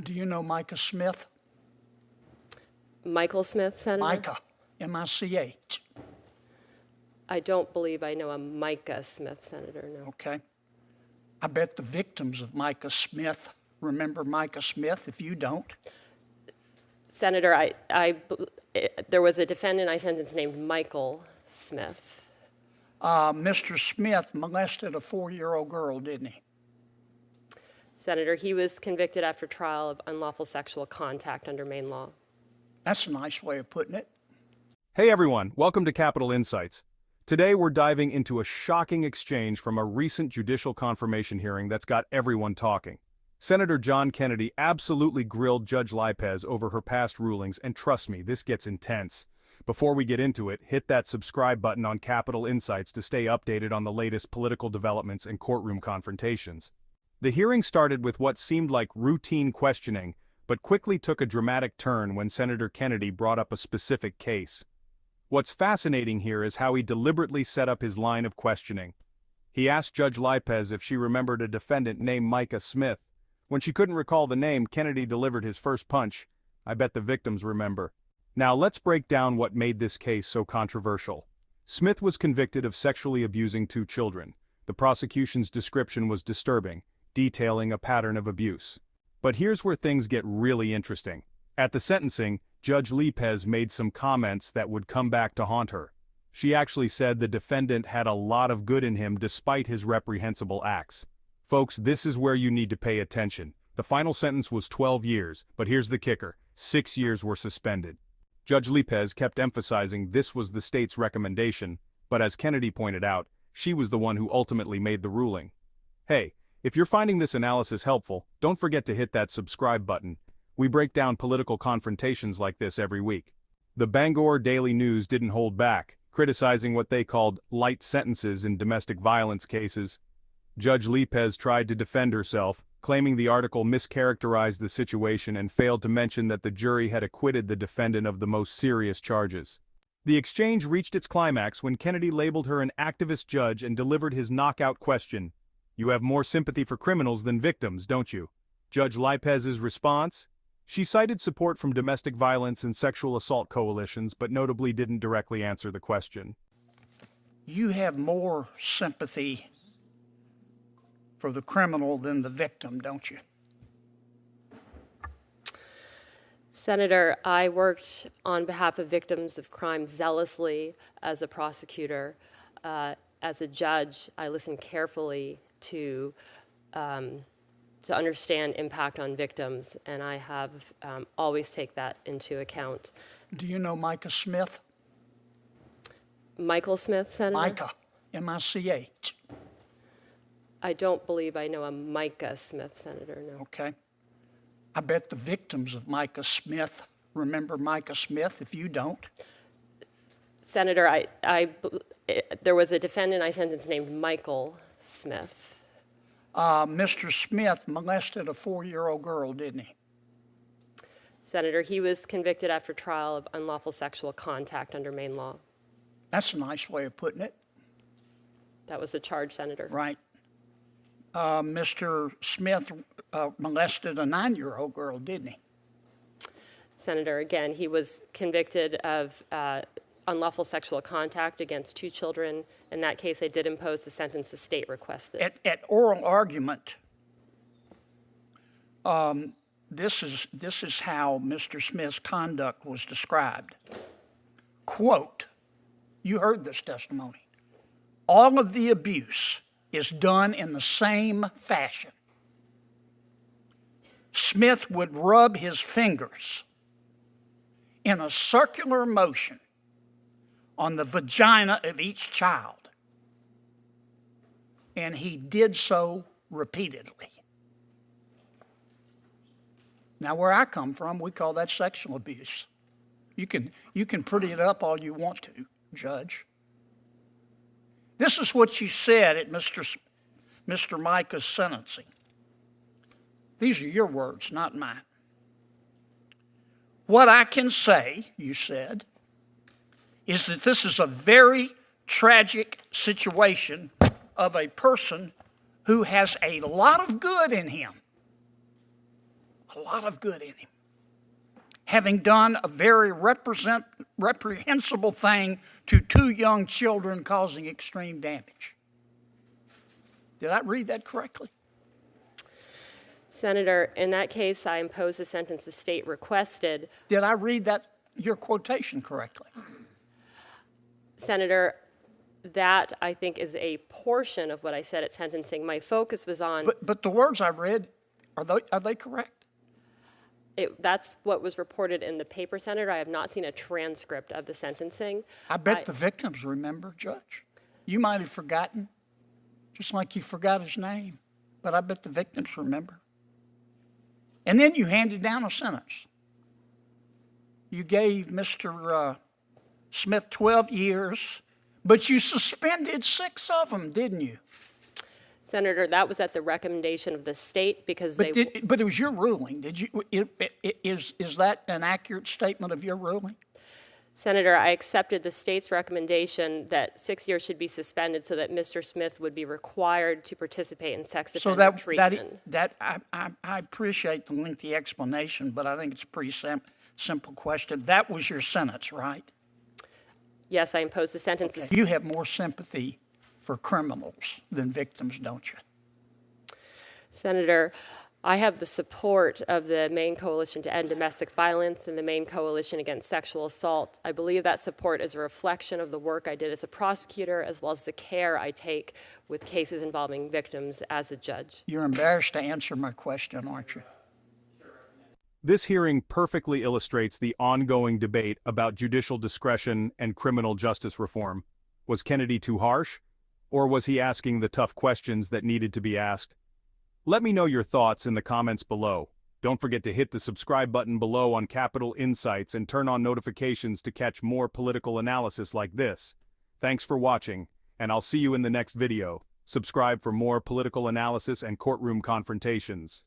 Do you know Micah Smith? Michael Smith, Senator? Micah, M-I-C-H. I don't believe I know a Micah Smith, Senator, no. Okay. I bet the victims of Micah Smith remember Micah Smith if you don't. Senator, there was a defendant I sentenced named Michael Smith. Mr. Smith molested a 4-year-old girl, didn't he? Senator, he was convicted after trial of unlawful sexual contact under Maine law. That's a nice way of putting it. Hey everyone, welcome to Capitol Insights. Today we're diving into a shocking exchange from a recent judicial confirmation hearing that's got everyone talking. Senator John Kennedy absolutely grilled Judge Lipez over her past rulings, and trust me, this gets intense. Before we get into it, hit that subscribe button on Capitol Insights to stay updated on the latest political developments and courtroom confrontations. The hearing started with what seemed like routine questioning, but quickly took a dramatic turn when Senator Kennedy brought up a specific case. What's fascinating here is how he deliberately set up his line of questioning. He asked Judge Lipez if she remembered a defendant named Micah Smith. When she couldn't recall the name, Kennedy delivered his first punch. I bet the victims remember. Now let's break down what made this case so controversial. Smith was convicted of sexually abusing 2 children. The prosecution's description was disturbing, detailing a pattern of abuse. But here's where things get really interesting. At the sentencing, Judge Lipez made some comments that would come back to haunt her. She actually said the defendant had a lot of good in him despite his reprehensible acts. Folks, this is where you need to pay attention. The final sentence was 12 years, but here's the kicker: 6 years were suspended. Judge Lipez kept emphasizing this was the state's recommendation, but as Kennedy pointed out, she was the one who ultimately made the ruling. Hey, if you're finding this analysis helpful, don't forget to hit that subscribe button. We break down political confrontations like this every week. The Bangor Daily News didn't hold back, criticizing what they called light sentences in domestic violence cases. Judge Lipez tried to defend herself, claiming the article mischaracterized the situation and failed to mention that the jury had acquitted the defendant of the most serious charges. The exchange reached its climax when Kennedy labeled her an activist judge and delivered his knockout question: "You have more sympathy for criminals than victims, don't you?" Judge Lipez's response? She cited support from domestic violence and sexual assault coalitions, but notably didn't directly answer the question. You have more sympathy for the criminal than the victim, don't you? Senator, I worked on behalf of victims of crime zealously as a prosecutor. As a judge, I listened carefully to understand impact on victims, and I have always take that into account. Do you know Micah Smith? Michael Smith, Senator? Micah, M-I-C-H. I don't believe I know a Micah Smith, Senator, no. Okay. I bet the victims of Micah Smith remember Micah Smith if you don't. Senator, there was a defendant I sentenced named Michael Smith. Mr. Smith molested a 4-year-old girl, didn't he? Senator, he was convicted after trial of unlawful sexual contact under Maine law. That's a nice way of putting it. That was the charge, Senator. Right. Mr. Smith molested a 9-year-old girl, didn't he? Senator, again, he was convicted of unlawful sexual contact against 2 children. In that case, I did impose the sentence the state requested. At oral argument, this is how Mr. Smith's conduct was described. Quote, you heard this testimony: "All of the abuse is done in the same fashion. Smith would rub his fingers in a circular motion on the vagina of each child, and he did so repeatedly." Now, where I come from, we call that sexual abuse. You can pretty it up all you want to, Judge. This is what you said at Mr. Micah's sentencing. These are your words, not mine. "What I can say," you said, "is that this is a very tragic situation of a person who has a lot of good in him, a lot of good in him, having done a very reprehensible thing to 2 young children causing extreme damage. Did I read that correctly? Senator, in that case, I imposed the sentence the state requested. Did I read that, your quotation, correctly? Senator, that I think is a portion of what I said at sentencing. My focus was on. But the words I read, are they correct? That's what was reported in the paper, Senator. I have not seen a transcript of the sentencing. I bet the victims remember, Judge. You might have forgotten, just like you forgot his name, but I bet the victims remember. And then you handed down a sentence. You gave Mr. Smith 12 years, but you suspended 6 of them, didn't you? Senator, that was at the recommendation of the state because but it was your ruling. Did you? Is that an accurate statement of your ruling? Senator, I accepted the state's recommendation that 6 years should be suspended so that Mr. Smith would be required to participate in sex offender treatment. I appreciate the lengthy explanation, but I think it's a pretty simple question. That was your sentence, right? Yes, I imposed the sentence. Okay. You have more sympathy for criminals than victims, don't you? Senator, I have the support of the Maine Coalition to End Domestic Violence and the Maine Coalition Against Sexual Assault. I believe that support is a reflection of the work I did as a prosecutor as well as the care I take with cases involving victims as a judge. You're embarrassed to answer my question, aren't you? This hearing perfectly illustrates the ongoing debate about judicial discretion and criminal justice reform. Was Kennedy too harsh? Or was he asking the tough questions that needed to be asked? Let me know your thoughts in the comments below. Don't forget to hit the subscribe button below on Capitol Insights and turn on notifications to catch more political analysis like this. Thanks for watching, and I'll see you in the next video. Subscribe for more political analysis and courtroom confrontations.